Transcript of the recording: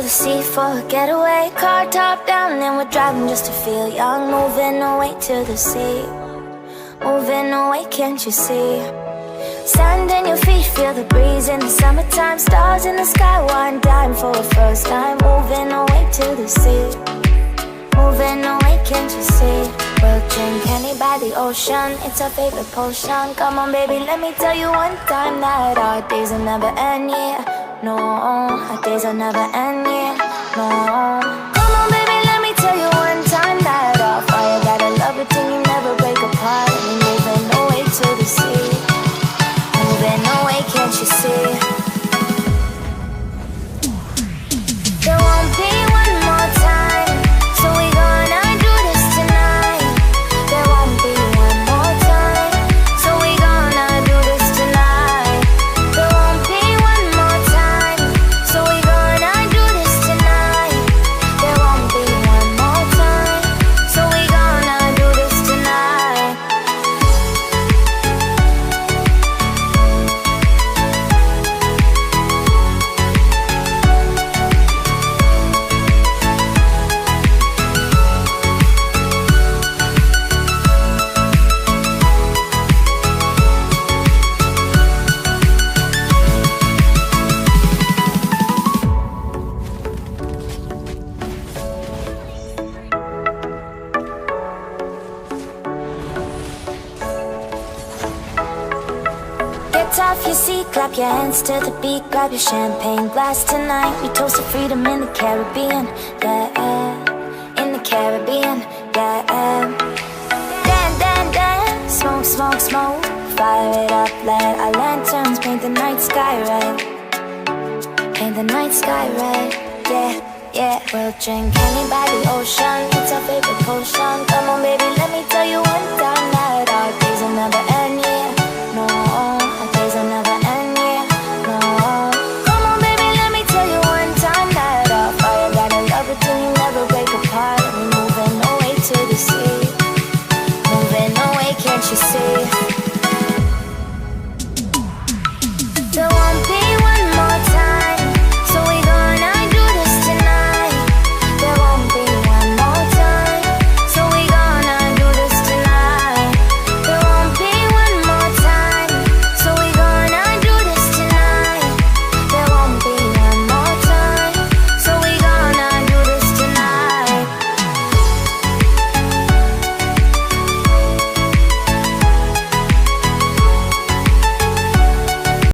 the sea for a getaway. Car top down and we're driving just to feel young. Moving away to the sea, moving away, can't you see? Sand in your feet, feel the breeze in the summertime. Stars in the sky, one dime for a first time. Moving away to the sea, moving away, can't you see? We'll drink honey by the ocean, it's our favorite potion. Come on baby, let me tell you one time that our days will never end, yeah. No, our days will never end, yeah. No. Come on baby, let me tell you one time that our fire got a love it till you never break apart. And we're moving away to the sea, moving away, can't you see? There won't be one more time, so we gonna do this tonight. There won't be one more time, so we gonna do this tonight. There won't be one more time, so we gonna do this tonight. There won't be one more time, so we gonna do this tonight. Get off your seat, clap your hands to the beat. Grab your champagne glass tonight. We toast to freedom in the Caribbean, yeah. In the Caribbean, yeah. Dan, dan, dan, smoke, smoke, smoke. Fire it up, let our lanterns paint the night sky red. Paint the night sky red, yeah, yeah. We'll drink honey by the ocean, it's our favorite potion.